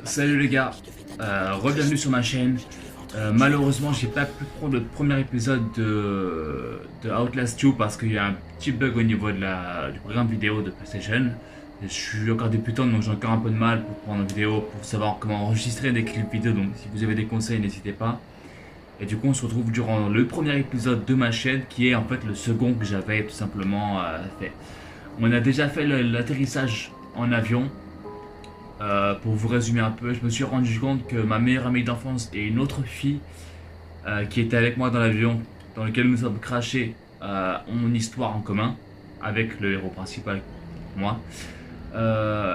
Salut les gars, re-bienvenue sur ma chaîne. Malheureusement, j'ai pas pu prendre le premier épisode de Outlast 2 parce qu'il y a un petit bug au niveau de du programme vidéo de PlayStation. Je suis encore débutant, donc j'ai encore un peu de mal pour prendre une vidéo, pour savoir comment enregistrer des clips vidéo. Donc si vous avez des conseils, n'hésitez pas. Et du coup, on se retrouve durant le premier épisode de ma chaîne, qui est en fait le second que j'avais tout simplement fait. On a déjà fait l'atterrissage en avion. Pour vous résumer un peu, je me suis rendu compte que ma meilleure amie d'enfance et une autre fille qui était avec moi dans l'avion dans lequel nous sommes crashés ont une histoire en commun avec le héros principal, moi.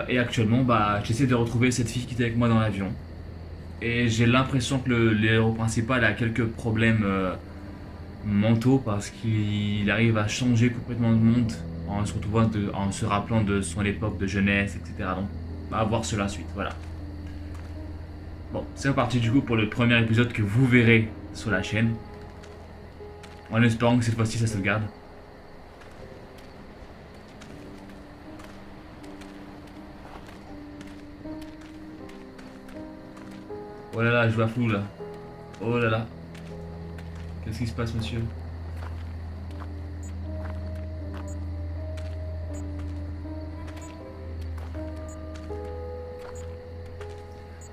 Et actuellement, j'essaie de retrouver cette fille qui était avec moi dans l'avion. Et j'ai l'impression que le héros principal a quelques problèmes mentaux parce qu'il arrive à changer complètement le monde en se retrouvant, en se rappelant de son époque de jeunesse, etc. Donc, à voir sur la suite, voilà. Bon, c'est reparti du coup pour le premier épisode que vous verrez sur la chaîne. En espérant que cette fois-ci ça se garde. Oh là là, je vois flou là. Oh là là. Qu'est-ce qui se passe, monsieur?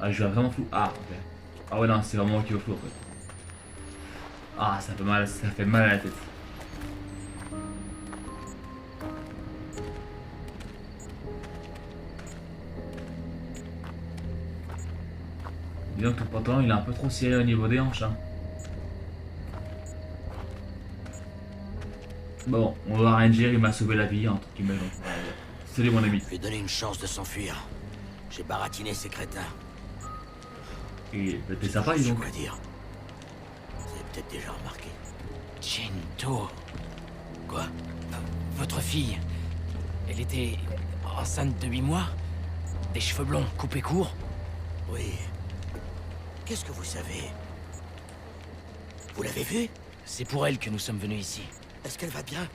Ah, je vois vraiment flou. Ah, ok. Ah ouais, non, c'est vraiment moi qui vois flou en fait. Ah, ça fait mal à la tête. Dis donc, ton pantalon il est un peu trop serré au niveau des hanches, hein. Bon, on va rien dire, il m'a sauvé la vie, entre guillemets. Donc, salut mon ami. Je lui ai donné une chance de s'enfuir. J'ai baratiné ces crétins. Et t'es sympa, dis donc. Quoi dire? Vous avez peut-être déjà remarqué. Gento. Quoi? Votre fille, elle était enceinte de 8 mois? Des cheveux blonds coupés courts? Oui. Qu'est-ce que vous savez? Vous l'avez vue? C'est pour elle que nous sommes venus ici. Est-ce qu'elle va bien?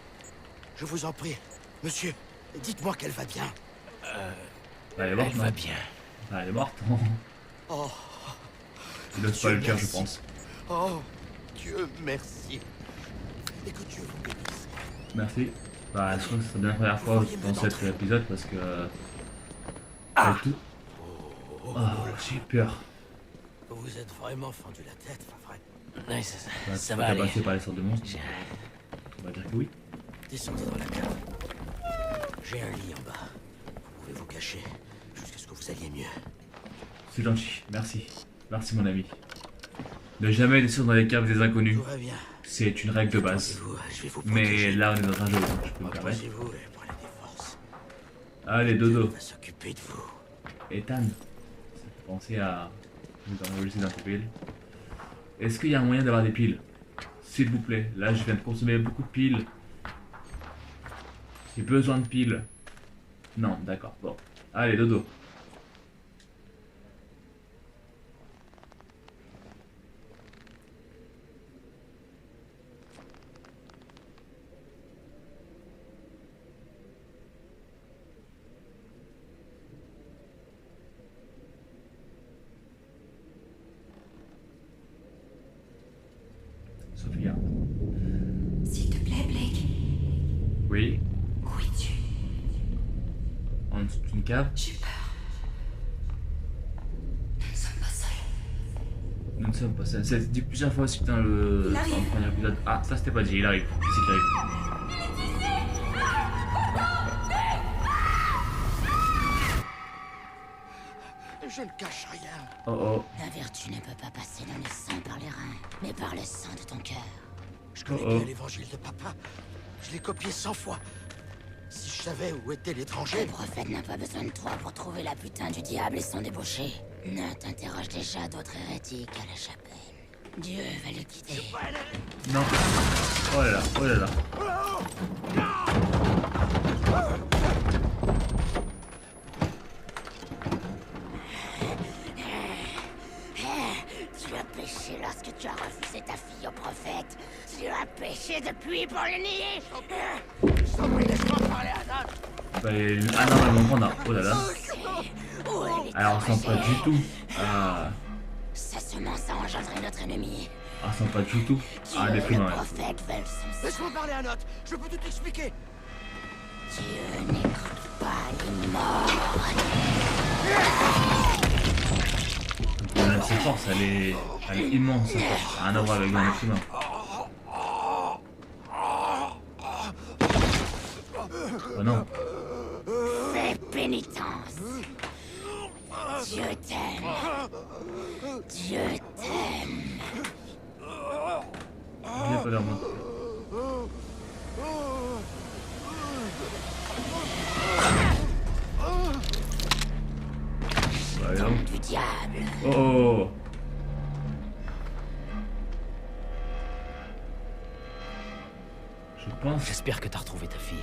Je vous en prie. Monsieur, dites-moi qu'elle va bien. Elle est morte, Elle non? va bien. Ah, elle est morte. Oh, Il n'ose pas le cœur, je pense. oh, Dieu merci. Et que Dieu vous bénisse. Merci. Je crois que c'est la première fois dans cet épisode parce que. Avec tout. Oh, j'ai peur. Vous êtes vraiment fendu la tête, Fafred. Ouais, ça Tu va t'es aller. passé par les sortes de monstres. On va dire que oui. Descendez dans la cave. J'ai un lit en bas. Vous pouvez vous cacher jusqu'à ce que vous alliez mieux. C'est gentil. Merci. Merci, mon ami. Ne jamais descendre dans les caves des inconnus. Tout va bien. C'est une règle de base. Détendez-vous, je vais vous Mais protéger. là, on est dans un jeu, donc je peux me permettre. Reposez-vous et prenez des forces. Allez, Dieu dodo. va s'occuper de vous. Ethan. Ça fait penser à. Nous avons laissé d'un pile. Est-ce qu'il y a un moyen d'avoir des piles? S'il vous plaît. Là, je viens de consommer beaucoup de piles. J'ai besoin de piles. Non, d'accord. Bon. Allez, dodo. Sophia. S'il te plaît, Blake. Oui. Où es-tu? En dessous d'une cave. J'ai peur. Nous ne sommes pas seuls. Nous ne sommes pas seuls. C'est dit plusieurs fois aussi dans le Il arrive. premier épisode. Ah, ça c'était pas dit, il arrive. C'est qu'il arrive. Je ne cache rien. Oh oh. La vertu ne peut pas passer dans le sang par les reins, mais par le sang de ton cœur. Je connais Oh oh. bien l'évangile de papa. Je l'ai copié 100 fois. Si je savais où était Le l'étranger... prophète n'a pas besoin de toi pour trouver la putain du diable et son débauché. Nat interroge déjà d'autres hérétiques à la chapelle. Dieu va le guider. Non. Oh là là, oh là là. Tu as péché lorsque tu as refusé ta fille au prophète. Tu as péché depuis pour le nier. Je t'en prie, laisse-moi parler à Nat. Ah non, elle m'en prend là. Oh là là. C'est où Où est Alors, on sent pas du tout. Sa semence a engendré notre ennemi. On sent pas du tout. Ah, Dieu les et primes, le ouais. prophète veulent son sang. Laisse-moi parler à Note. Je peux tout expliquer. Dieu n'écoute pas les morts. Sa force, elle est immense, sa force. Rien à voir avec un être humain. Oh non. Fais pénitence. Dieu t'aime. Dieu t'aime. Il a pas l'air bon. Bah, non. Du diable. Oh, oh. Je pense. J'espère que t'as retrouvé ta fille.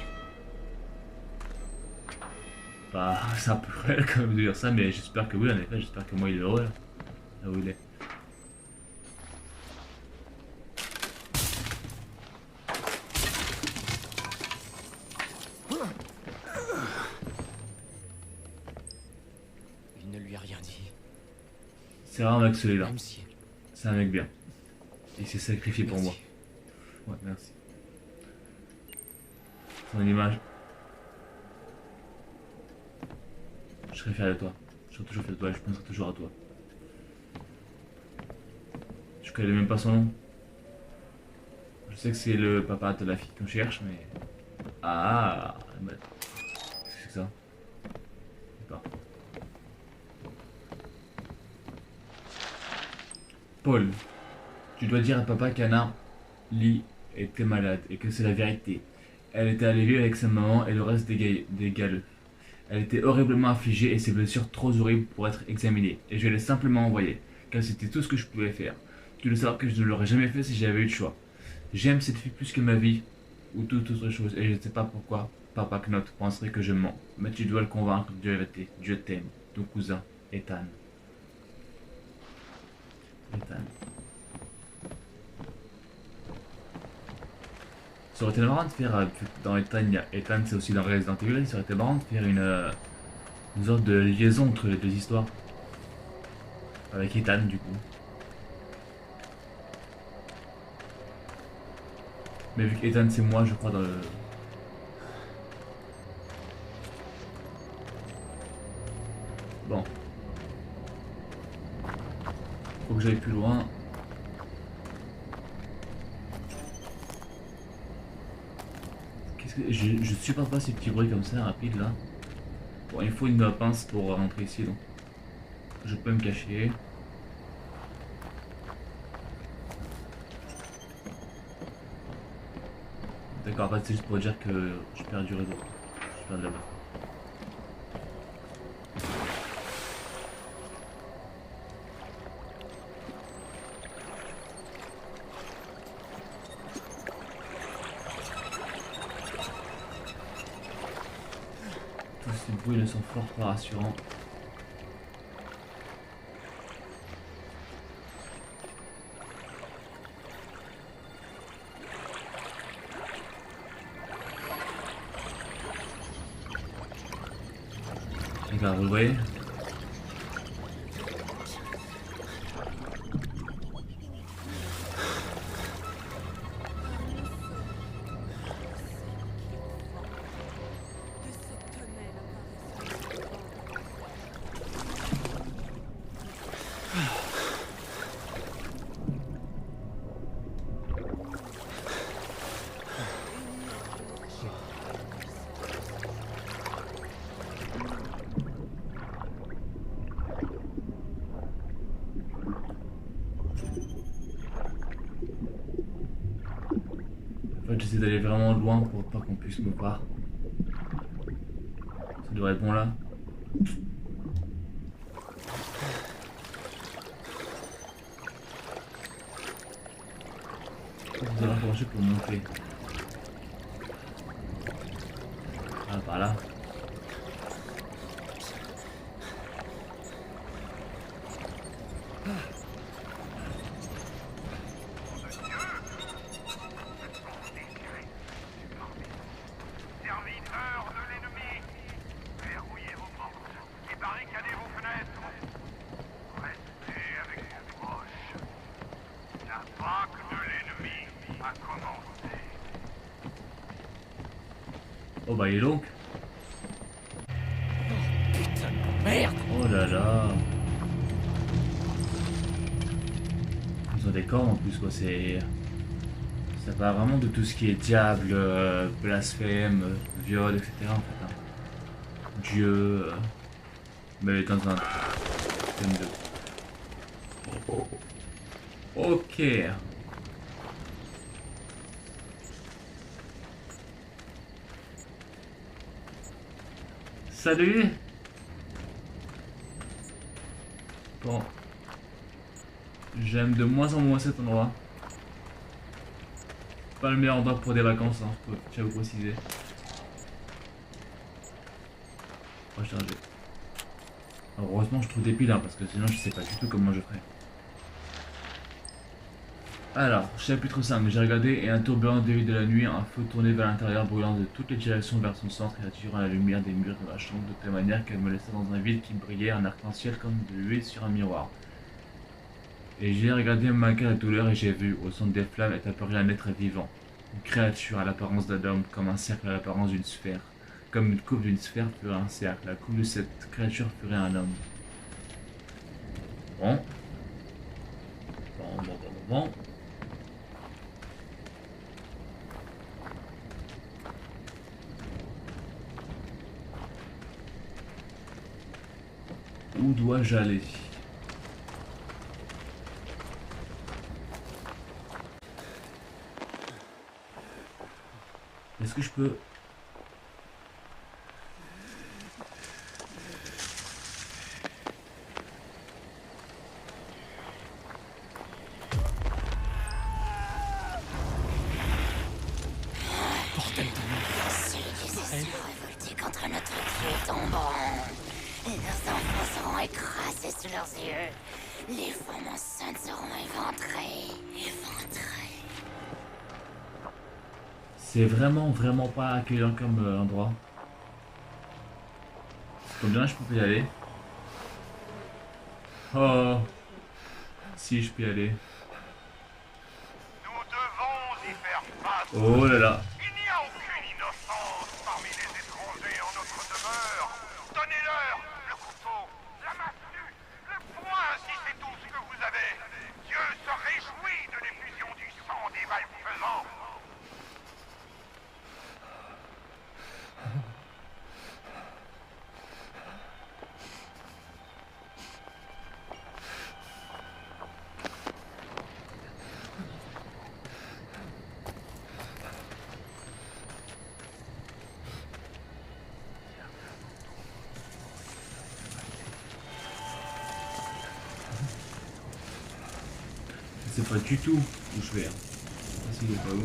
Bah, c'est un peu cruel quand même de dire ça, mais j'espère que oui, en effet, j'espère que moi il est heureux là où il est. Il ne lui a rien dit. C'est rare un mec celui-là. Même si... C'est un mec bien. Il s'est sacrifié pour moi. Merci. Ouais, merci. Son image. Je serai fier de toi. Je serai toujours fier de toi et je penserai toujours à toi. Je connais même pas son nom. Je sais que c'est le papa de la fille qu'on cherche, mais... Ah, bah... Qu'est-ce que c'est que ça? Je sais pas. Paul, tu dois dire à papa qu'Anna Lee était malade et que c'est la vérité. Elle était allée vivre avec sa maman et le reste des galeux. Elle était horriblement affligée et ses blessures trop horribles pour être examinées. Et je l'ai simplement envoyée, car c'était tout ce que je pouvais faire. Tu dois savoir que je ne l'aurais jamais fait si j'avais eu le choix. J'aime cette fille plus que ma vie, ou toute autre chose, et je ne sais pas pourquoi Papa Knott penserait que je mens. Mais tu dois le convaincre de vérité. Dieu t'aime, ton cousin, Ethan. Ethan. Ça aurait été marrant de faire, dans Ethan, Ethan c'est aussi dans Resident Evil, ça aurait été marrant de faire une sorte de liaison entre les deux histoires. Avec Ethan du coup. Mais vu qu'Ethan c'est moi je crois dans le... Bon. Faut que j'aille plus loin. Je supporte pas ces petits bruits comme ça, rapides là. Bon, il faut une pince pour rentrer ici donc. Je peux me cacher. D'accord, en fait c'est juste pour dire que je perds du réseau. Je perds de la base. Tous ces bruits ne sont fort pas rassurants. Il va rouvrir. En fait, j'essaie d'aller vraiment loin pour pas qu'on puisse me voir. Ça devrait être bon là. Vous allez approcher pour monter. Ah, par là. Serviteurs de l'ennemi, verrouillez vos portes et barricadez vos Oh bah, il est donc. Putain de merde. Oh là là. Ils ont des corps en plus, quoi. C'est. Ça parle vraiment de tout ce qui est diable, blasphème, viol, etc. En fait, hein. Dieu. Mais dans un thème de. Ok. Salut. Bon. J'aime de moins en moins cet endroit. Pas le meilleur endroit pour des vacances, hein, je tiens à vous préciser. Oh, j'ai rangé. Heureusement, je trouve des piles, hein, parce que sinon, je sais pas du tout comment je ferais. Alors, chapitre 5, j'ai regardé et un tourbillon dévié de la nuit, un feu tourné vers l'intérieur, brûlant de toutes les directions vers son centre et attirant la lumière des murs de la chambre de telle manière qu'elle me laissait dans un vide qui brillait en arc-en-ciel comme de l'huile sur un miroir. Et j'ai regardé malgré la douleur et j'ai vu, au centre des flammes, est apparu un être vivant. Une créature à l'apparence d'un homme, comme un cercle à l'apparence d'une sphère. Comme une coupe d'une sphère ferait un cercle, la coupe de cette créature ferait un homme. Bon. Bon. Où dois-je aller? Est-ce que je peux... Bordel de merde. Ceux qui se sont révoltés contre notre Dieu tomberont. Et leurs enfants seront écrasés sous leurs yeux. Les femmes enceintes seront éventrées. C'est vraiment pas accueillant comme endroit. Combien je peux y aller? Oh, si je peux y aller. Nous devons y faire face. Oh là là. Il n'y a aucune innocence parmi les étrangers en notre demeure. Donnez-leur le couteau, la massue, le poing si c'est tout ce que vous avez. Dieu se réjouit de l'effusion du sang des malfaisants. Je sais pas du tout où je vais. Ah si, il est pas où.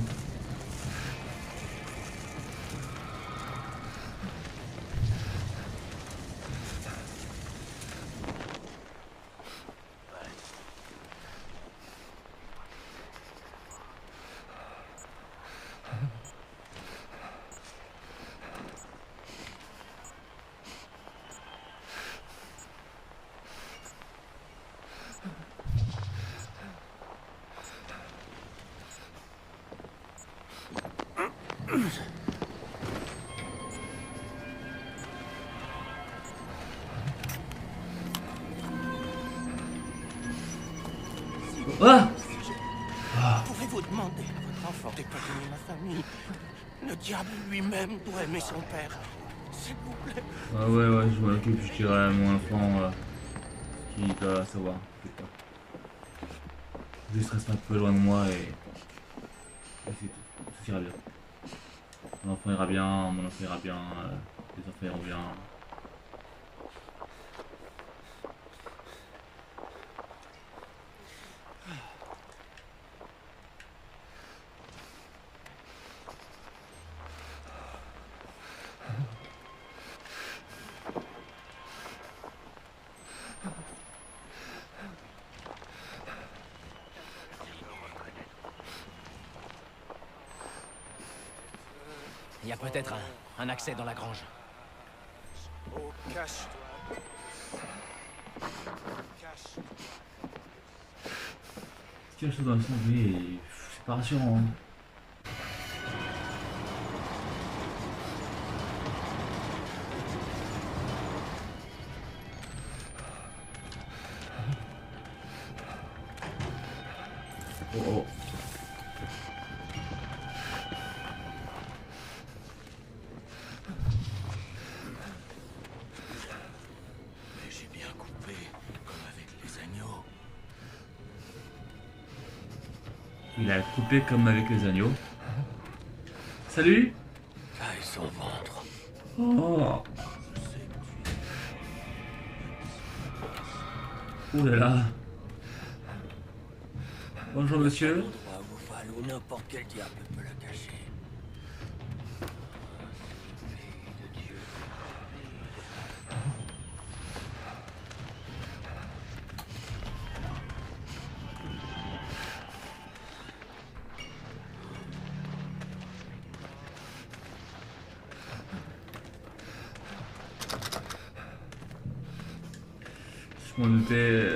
Ah! Pourrez-vous demander à votre enfant d'épargner ma famille? Le diable lui-même doit aimer son père. S'il vous plaît. Ah ouais, je m'en occupe, je dirai à mon enfant qui doit savoir. Juste reste un peu loin de moi et c'est tout. Tout ira bien. Mon enfant ira bien, mon enfant ira bien, les enfants iront bien. Il y a peut-être un accès dans la grange. Oh, cache-toi. Cache. Ce qu'il y a chose dans le son, mais c'est pas rassurant. Hein. Oh oh. Mais j'ai bien coupé, comme avec les agneaux. Il a coupé comme avec les agneaux. Salut. Taille son ventre. Oh. Je sais que tu es... Ouh là là. Bonjour monsieur. Endroit où Val ou n'importe quel diable peut la cacher. Fille de Dieu. Je m'en doutais.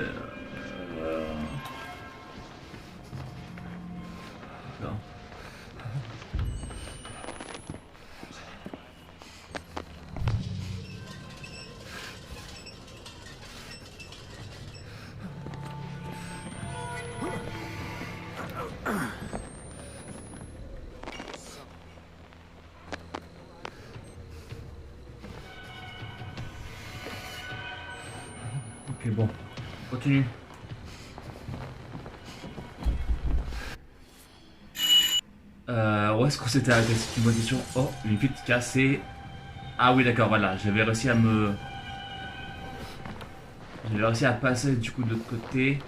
Non. Ok, bon, continue. Où est-ce qu'on s'était arrêté? C'est une bonne question. Oh, une vitre cassée. Ah oui, d'accord, voilà. J'avais réussi à me... J'avais réussi à passer du coup de l'autre côté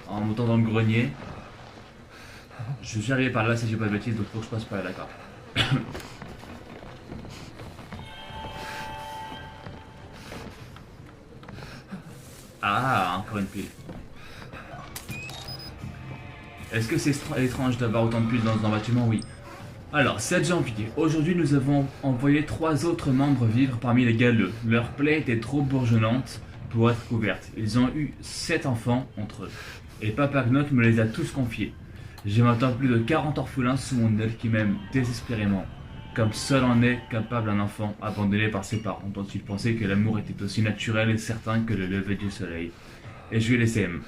en montant dans le grenier. Je suis arrivé par là si j'ai pas de bêtises, donc faut que je passe par là, d'accord. Ah, encore une pile. Est-ce que c'est étrange d'avoir autant de piles dans un bâtiment? Oui. Alors, 7 janvier. Aujourd'hui, nous avons envoyé 3 autres membres vivre parmi les galeux. Leur plaie était trop bourgeonnante pour être couverte. Ils ont eu 7 enfants entre eux. Et Papa Gnot me les a tous confiés. J'ai maintenant plus de 40 orphelins sous mon aile qui m'aiment désespérément. Comme seul en est capable un enfant abandonné par ses parents, dont il pensait que l'amour était aussi naturel et certain que le lever du soleil. Et je vais les aimer.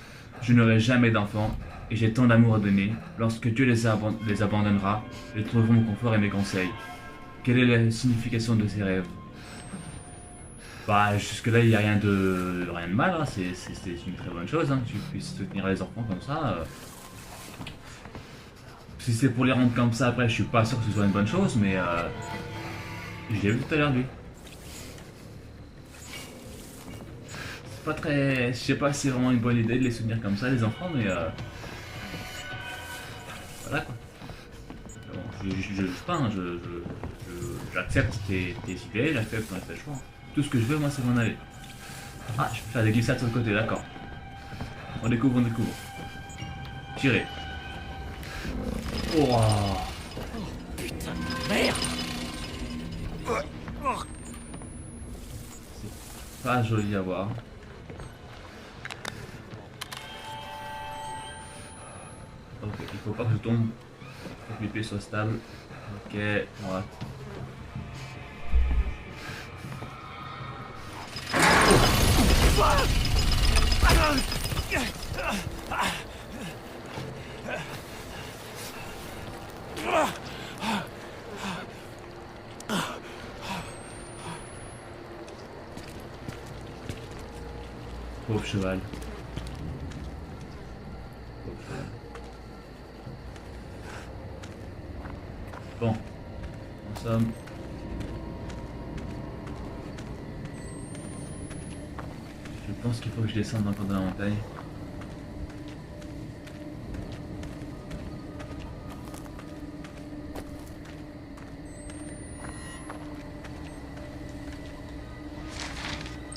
Je n'aurai jamais d'enfants, et j'ai tant d'amour à donner. Lorsque Dieu les abandonnera, ils trouveront mon confort et mes conseils. Quelle est la signification de ces rêves? Bah, jusque-là, il n'y a rien de mal, hein. C'est une très bonne chose, hein, que tu puisses soutenir les enfants comme ça. Si c'est pour les rendre comme ça, après, je suis pas sûr que ce soit une bonne chose, mais je l'ai vu tout à l'heure, lui. C'est pas très... Je sais pas si c'est vraiment une bonne idée de les soutenir comme ça, les enfants, mais voilà, quoi. Bon, j'accepte tes idées, j'accepte ton fait choix. Tout ce que je veux, moi, c'est m'en aller. Ah, je peux faire des glissades sur le côté, d'accord. On découvre, on découvre. Tirez. Oh. Putain de merde! C'est pas joli à voir. Ok, il faut pas que je tombe. Faut que mes pieds soient stables. Ok, voilà. Pauvre cheval. Pauvre cheval. Bon, en somme. Je pense qu'il faut que je descende encore dans la montagne.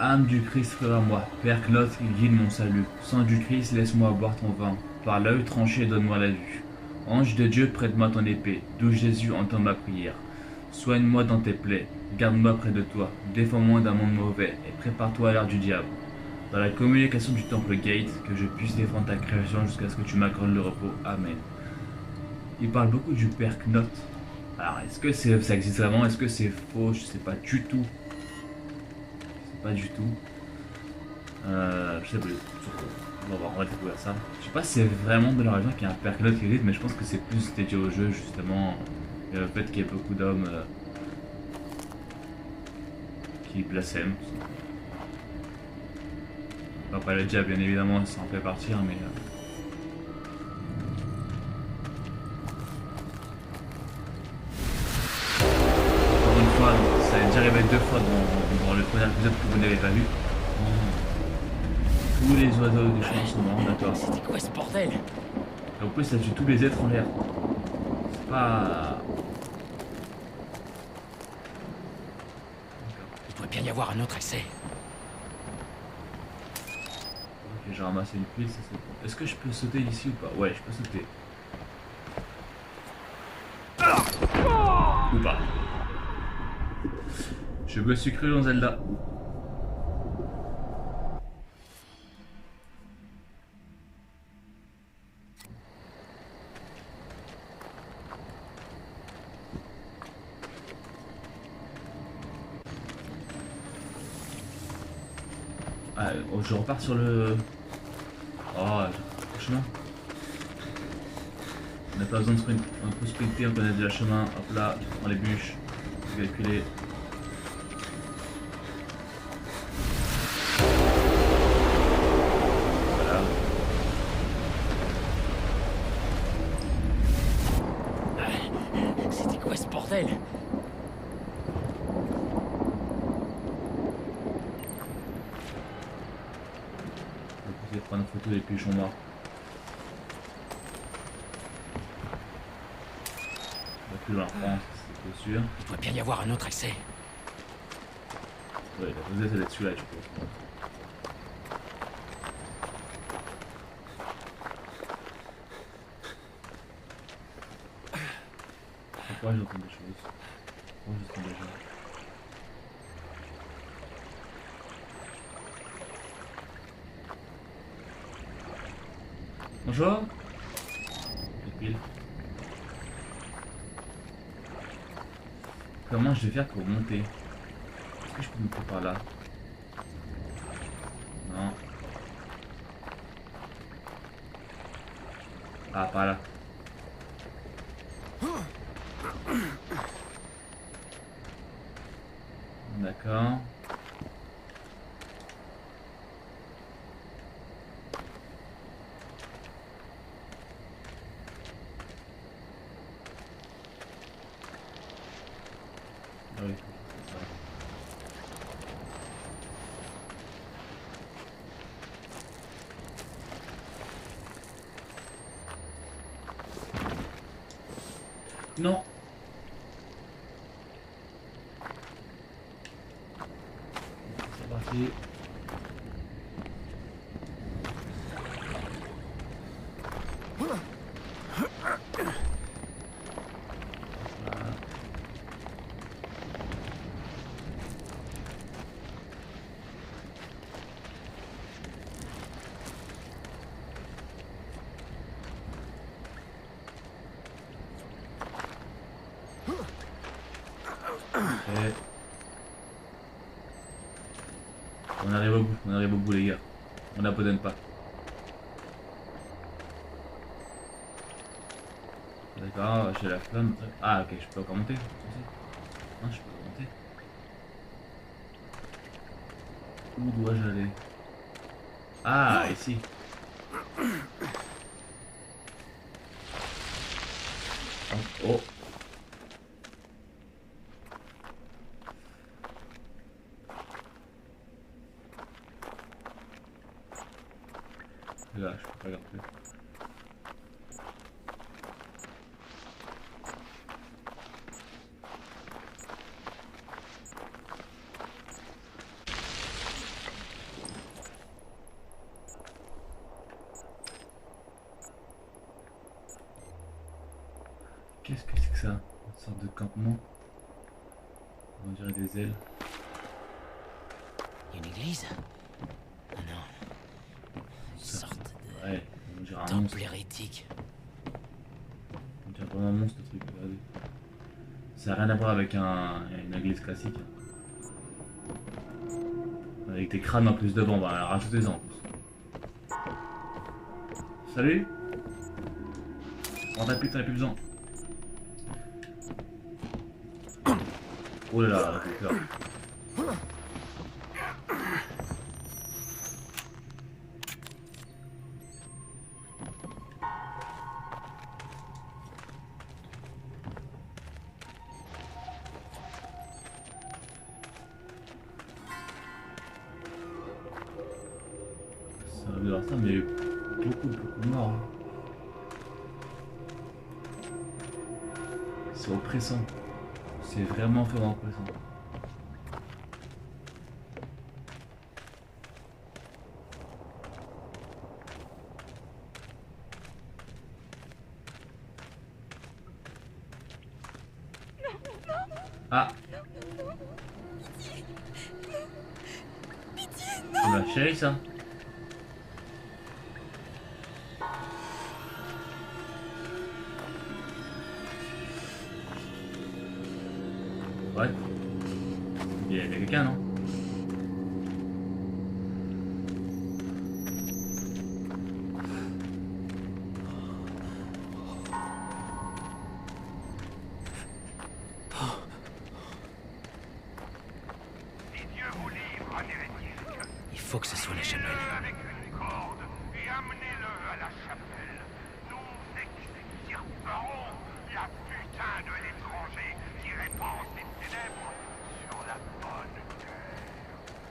Âme du Christ, frère à moi, Père Gnot, guide mon salut. Sang du Christ, laisse-moi boire ton vin. Par l'œil tranché, donne-moi la vue. Ange de Dieu, prête-moi ton épée. D'où Jésus entend ma prière. Soigne-moi dans tes plaies, garde-moi près de toi, défends-moi d'un monde mauvais, et prépare-toi à l'heure du diable. Dans la communication du temple Gate, que je puisse défendre ta création jusqu'à ce que tu m'accordes le repos. Amen. Il parle beaucoup du Père Gnot. Alors, est-ce que ça existe vraiment? Est-ce que c'est faux? Je sais pas du tout. Pas du tout. Je sais plus. On va découvrir ça. Je sais pas si c'est vraiment de la région qu'il y a un percolote qui existe, mais je pense que c'est plus dédié au jeu justement. Et le fait qu'il y ait beaucoup d'hommes qui blasphèment. On va pas le dire bien évidemment, ça en fait partir, mais. Encore une fois, ça est déjà arrivé 2 fois dans le premier épisode que vous n'avez pas vu. Tous les oiseaux du champ sont morts, d'accord. C'était quoi ce bordel? Et en plus, ça tue tous les êtres en l'air. C'est pas. Il pourrait bien y avoir un autre accès. Ok, j'ai ramassé une pile, ça c'est bon. Est-ce que je peux sauter ici ou pas? Ouais, je peux sauter. Ou pas. Je me suis cru dans Zelda. Ah, oh, je repars sur le... Oh, le chemin. On n'a pas besoin de sprint. On peut sprinter, on connaît déjà le chemin. Hop là, je prends les bûches. Je vais calculer. Voilà. C'était quoi ce bordel? Je vais prendre une photo des pigeons morts. On va plus loin en France, c'est sûr. Il pourrait bien y avoir un autre accès. Ouais, la posée, ça doit être celui-là, je pense. Pourquoi j'entends des choses? Pourquoi j'entends des gens? Bonjour. Pile. Comment je vais faire pour monter? Est-ce que je peux monter par là? Non. Ah, par là. D'accord. Ah oui, c'est ça. Non. C'est parti. Et... on arrive au bout les gars. On n'abandonne pas. D'accord, j'ai la flamme. Ah ok, je peux encore monter. Non, je peux pas monter. Où dois-je aller? Ah, ici. Oh. Là, je peux pas regarder. Qu'est-ce que c'est que ça? Une sorte de campement. On dirait des ailes. Il y a une église? Oh non. Une sorte de Ouais, on dirait un temple monstre. hérétique. On dirait vraiment un monstre ce truc. Regardez. Ça n'a rien à voir avec une église classique. avec tes crânes en plus devant, bah rajoutez-en en plus. Salut. On t'a plus, t'en as plus besoin. Oh là là, j'ai peur. Ça va bien ça, mais beaucoup de morts. Hein. C'est oppressant. C'est vraiment oppressant. Ah. C'est ma chérie ça. Ouais. Il y a quelqu'un, non? Si Dieu vous livre un hérétique, Il faut que ce soit la chapelle. avec une corde et amenez-le à la chapelle. Nous extirperons la putain de l'étranger qui répand ses ténèbres sur la bonne terre.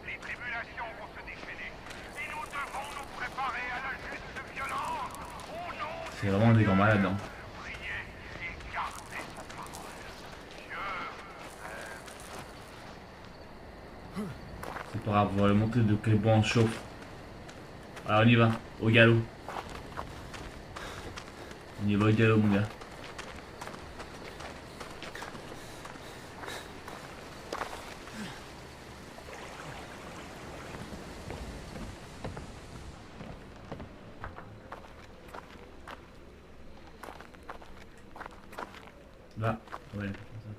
Les tribulations vont se déchaîner et nous devons nous préparer à la juste violence au nom de C'est vraiment des grands malades, hein. prier et garder sa parole. Dieu C'est pas grave, on va leur montrer de quel bois on chauffe. Alors on y va, au galop. On y va au galop mon gars. Là, ouais, comme ça.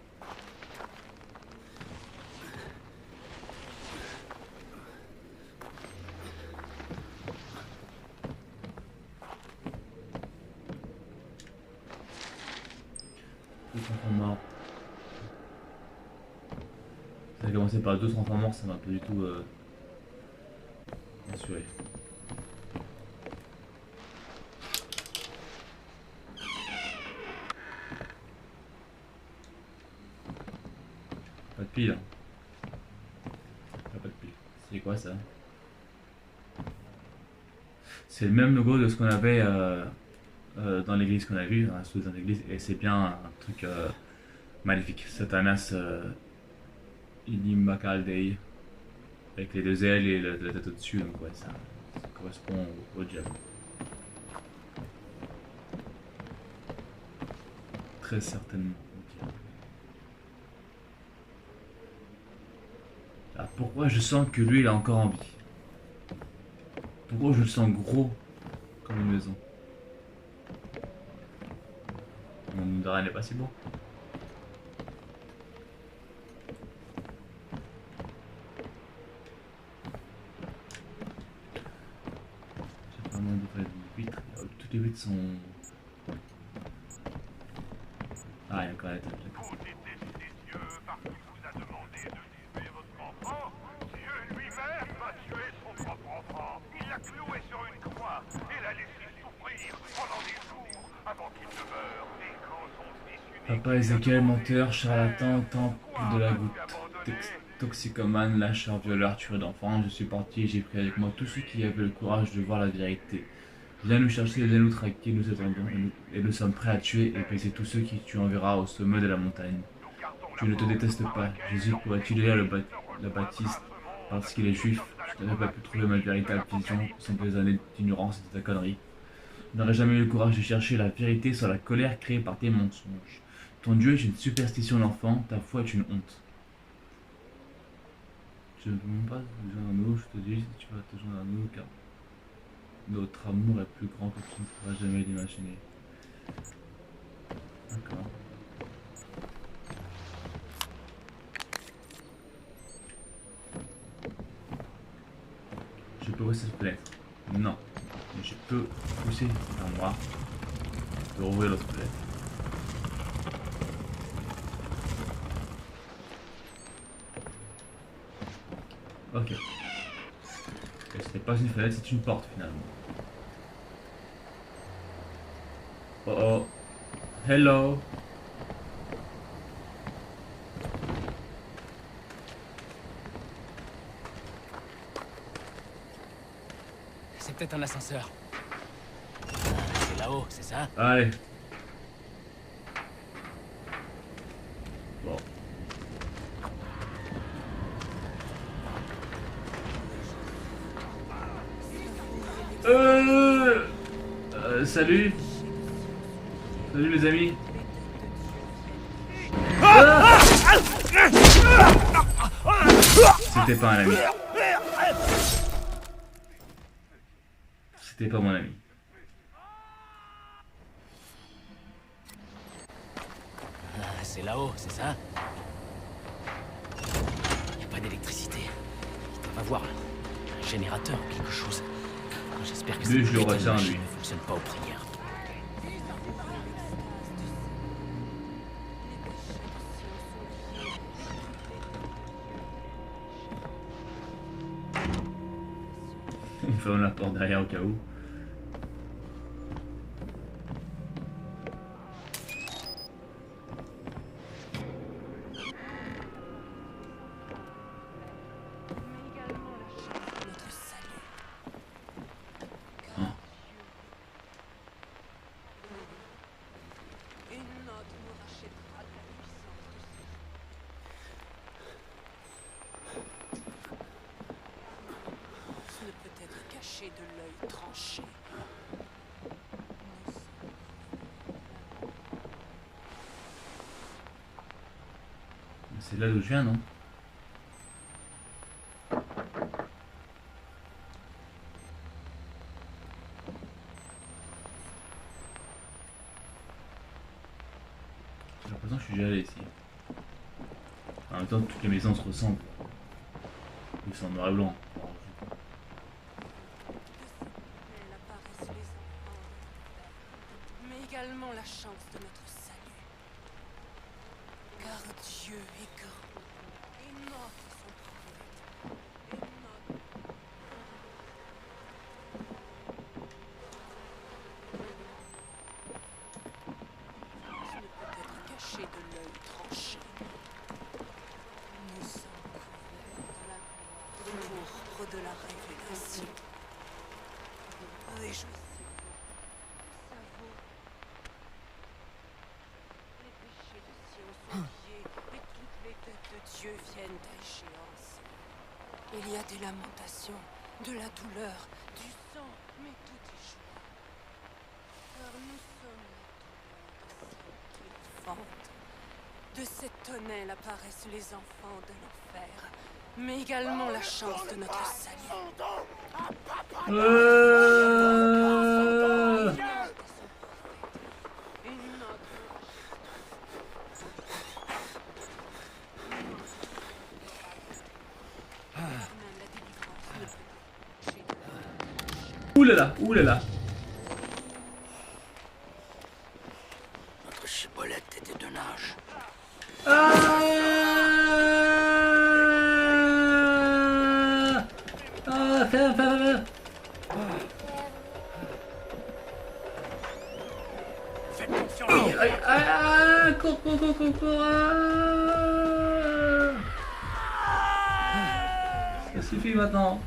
Deux enfants morts. Ça a commencé par deux enfants morts, ça m'a pas du tout rassuré. Pas de pile. Pas de pile. C'est quoi ça? C'est le même logo de ce qu'on avait dans l'église qu'on a vu, dans l'église, et c'est bien un truc maléfique. Satanas Inimbacaldei, avec les deux ailes et la tête au-dessus, donc ouais, ça correspond au diable. Très certainement. Alors pourquoi je sens que lui il a encore envie? Pourquoi je le sens gros comme une maison? Mon Nidara n'est pas si beau. J'ai vraiment des vitres. Toutes les vitres sont... Ah, il y a encore la tête. vous détestez Dieu parce qu'il vous a demandé de tuer votre enfant. Dieu lui-même a tué son propre enfant. Il l'a cloué sur une croix et l'a laissé souffrir pendant des jours avant qu'il ne meure. Et quand son fils unique... Papa Ézéchiel, menteur, charlatan, temple de la goutte, toxicomane, lâcheur, violeur, tueur d'enfants. Je suis parti, j'ai pris avec moi tous ceux qui avaient le courage de voir la vérité. Viens nous chercher, viens nous traquer, nous attendons, et nous sommes prêts à tuer et baiser tous ceux qui tu enverras au sommet de la montagne. Tu ne te détestes pas, Jésus pourrait-il lire le Baptiste parce qu'il est juif? Je n'avais pas pu trouver ma véritable vision, sans des années d'ignorance et de ta connerie. Je n'aurais jamais eu le courage de chercher la vérité sur la colère créée par tes mensonges. Ton Dieu est une superstition d'enfant, ta foi est une honte. Je ne peux même pas te joindre à nous, je te dis si tu vas te joindre à nous, car notre amour est plus grand que tu ne pourras jamais l'imaginer. D'accord. ouvrir cette fenêtre. Non. Mais je peux pousser vers moi pour ouvrir l'autre fenêtre. Ok. Ce n'est pas une fenêtre, c'est une porte finalement. Oh oh. Hello. C'est peut-être un ascenseur. C'est là-haut, c'est ça? Allez. Bon. Salut. Salut les amis. C'était pas un ami. C'était pas mon ami. C'est là-haut, c'est ça? Il n'y a pas d'électricité. Il doit y avoir un générateur ou quelque chose. J'espère que Lui, cette je le putain de retiens, machine lui. ne fonctionne pas aux prières. On ferme la porte derrière au cas où. Notre salut. Une note nous rachètera de la puissance de ce ne peut être caché de l'œil tranché. C'est là d'où je viens, non? J'ai l'impression que je suis déjà allé ici. En même temps, toutes les maisons se ressemblent. Ils sont en noir et blanc. Elle apparaissent les enfants, mais également la chance de notre salut. Car Dieu est grand et notre son prophète. Et notre... Ce ne peut être caché de l'œil tranché. Nous sommes couverts de la pourpre de la révélation. Réjouissez-vous, savons. Les péchés de Sion sont liés et toutes les têtes de Dieu viennent à échéance. Il y a des lamentations, de la douleur, du sang, mais tout est joie. Car nous sommes la douleur de celle qui enfante. De cette tonnelle apparaissent les enfants de l'enfer, mais également la chance de notre salut. Une note Oulala, oulala. Notre chibolette était de nage. Ferme. Faites confiance. Cours. Ça suffit maintenant.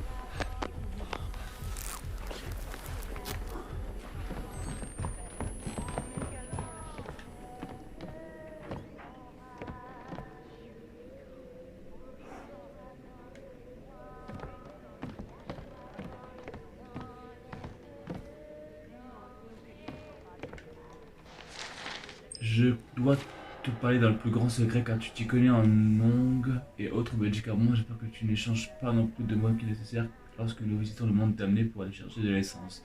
Je dois te parler dans le plus grand secret car tu t'y connais en ongues et autres médicaments. J'espère que tu n'échanges pas non plus de moi qui est nécessaire lorsque nous visitons le monde d'amener pour aller chercher de l'essence,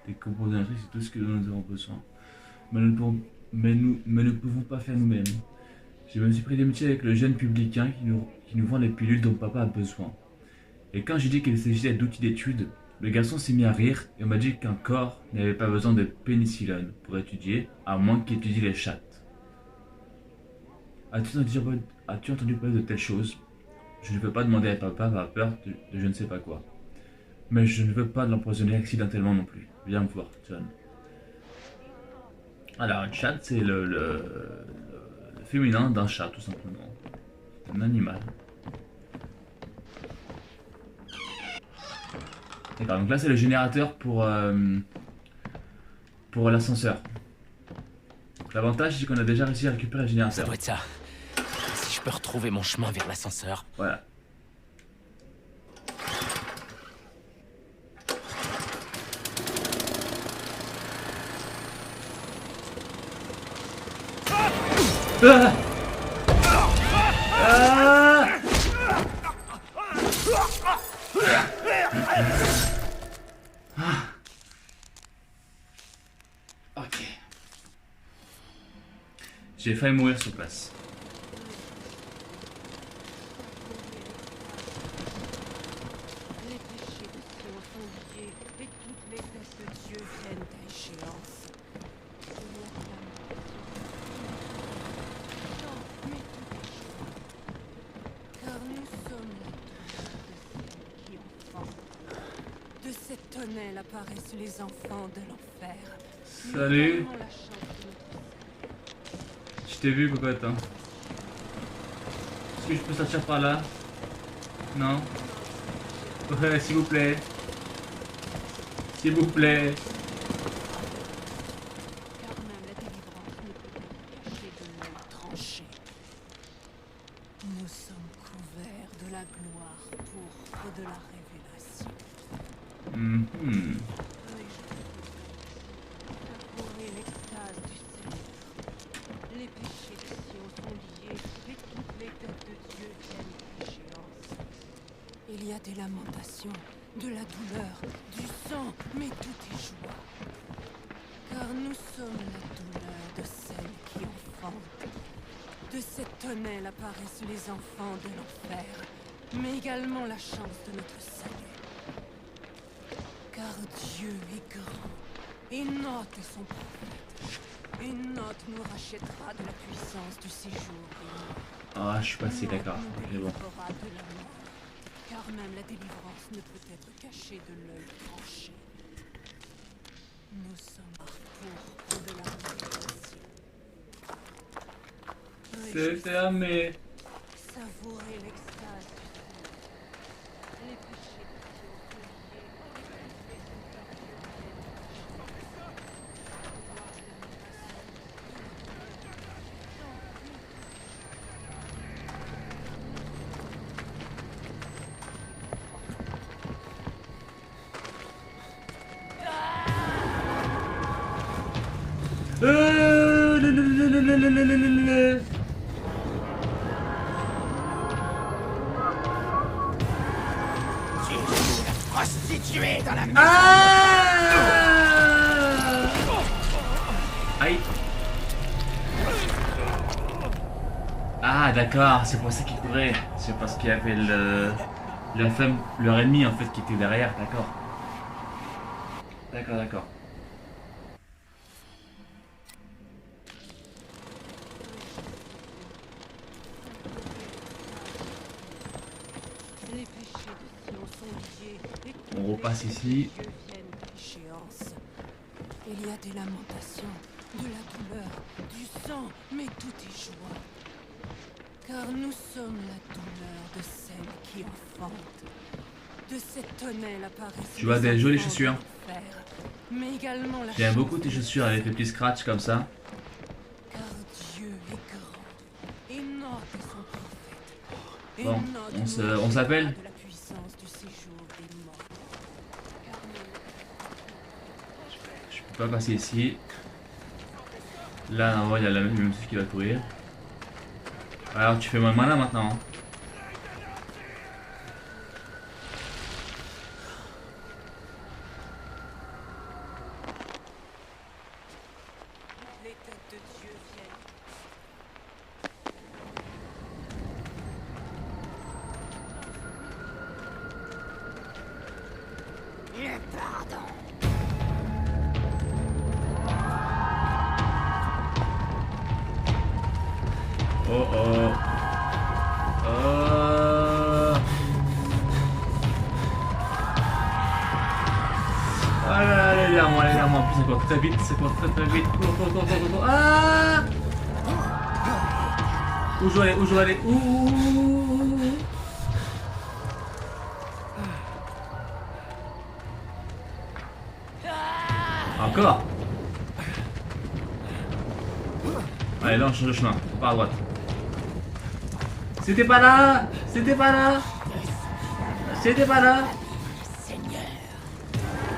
des composés électriques et tout ce que nous avons besoin. Mais nous ne pouvons pas faire nous-mêmes. Je me suis pris d'amitié avec le jeune publicain qui nous vend les pilules dont papa a besoin. Et quand j'ai dit qu'il s'agissait d'outils d'étude, Le garçon s'est mis à rire et m'a dit qu'un corps n'avait pas besoin de pénicilline pour étudier, à moins qu'il étudie les chattes. As-tu entendu parler de telle chose? Je ne peux pas demander à papa par peur de je ne sais pas quoi. Mais je ne veux pas l'empoisonner accidentellement non plus. Viens me voir, John. Alors, une chatte, c'est le féminin d'un chat, tout simplement. C'est un animal. D'accord, donc là c'est le générateur pour l'ascenseur. L'avantage c'est qu'on a déjà réussi à récupérer le Ça générateur. doit être ça. Si je peux retrouver mon chemin vers l'ascenseur. Voilà. Ah! Ah! Ah. Ok. J'ai failli mourir sur place. Les péchés de Sion sont liés et toutes les têtes de Dieu viennent à échéance. Mais tout échoue. Car nous sommes la douleur de celle qui enfante. De cette tonnelle apparaissent les enfants de l'enfer. Salut. Nous avons la chance de notre Je t'ai vu, cocotte. Hein. Est-ce que je peux sortir par là? Non? Ouais, s'il vous plaît. S'il vous plaît. car même la délivrance ne peut être cachée de l'œil tranché. Nous sommes couverts de la gloire pourpre de la révélation. Mhm. Savourez l'extase du Seigneur. Les péchés de Sion sont liés et toutes les têtes de Dieu viennent à échéance. Il y a des lamentations, de la douleur, du sang, mais tout est joie. Car nous sommes la douleur de celle qui enfante. De cette tonnelle apparaissent les enfants de l'enfer, mais également la chance de notre salut. Car Dieu est grand, et Note est son prophète. Et Note nous rachètera de la puissance du séjour des morts. Ah, je suis passé, Note d'accord. nous Ok, bon. délivrera de la mort, car même la délivrance ne peut être cachée de l'œil tranché. Nous sommes pourpre de la révélation. C'est fermé. Savourez l'extase du Seigneur. Les péchés de Sion sont liés. Prostituée dans la Ah! Aïe. Ah d'accord, c'est pour ça qu'il courait. C'est parce qu'il y avait la femme, leur ennemi en fait qui était derrière, d'accord. D'accord, d'accord. Les péchés de Sion sont liés et toutes On repasse les ici. têtes de Dieu viennent à échéance. Il y a des lamentations, de la douleur, du sang, mais tout est joie. Car nous sommes la douleur de celle qui enfante. De cette tonnelle apparaissent Tu vois les des jolies enfants chaussures. de l'enfer, mais également la J'aime chance beaucoup tes de chaussures avec les petits scratchs comme ça. car Dieu est grand, et Note est son prophète. Et Bon, Note on nous s'appelle. rachètera de la puissance du séjour des morts. Car Je peux pas passer ici. Là, en vrai, il y a la même chose qui va courir. Alors, tu fais moins le malin maintenant. Hein. les têtes de Dieu viennent. En plus, ça court très vite, ça court très vite. Cours. Ah! Où je dois aller? Ouh! Encore? Allez, là on change de chemin, on part à droite. C'était pas là! C'était pas là! C'était pas là!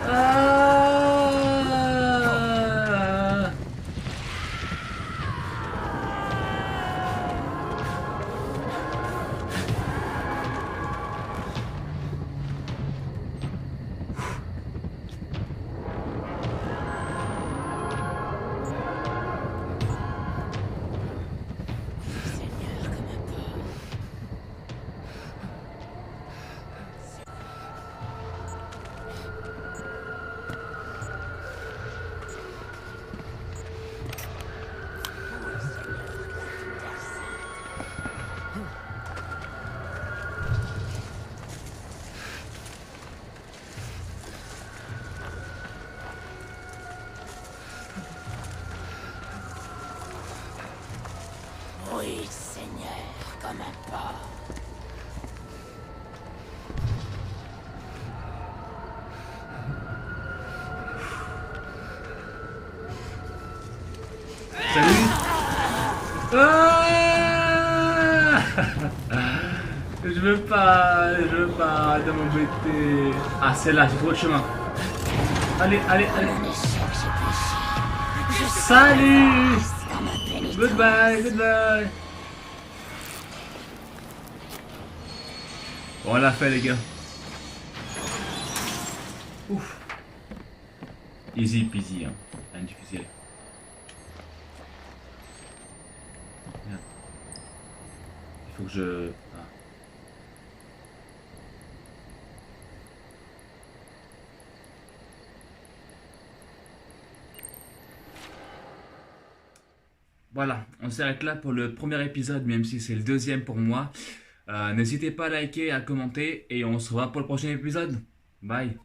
Ah! Oui, Seigneur, comme un porc. Salut! Ah! Je veux pas de m'embêter. Ah, c'est là, j'ai trouvé le chemin. Allez. Salut! Goodbye. Bon, on l'a fait, les gars. Ouf. Easy peasy, hein. Rien de difficile. Merde. Il faut que je... Ah. Voilà, on s'arrête là pour le premier épisode, même si c'est le deuxième pour moi. N'hésitez pas à liker, à commenter, et on se revoit pour le prochain épisode. Bye.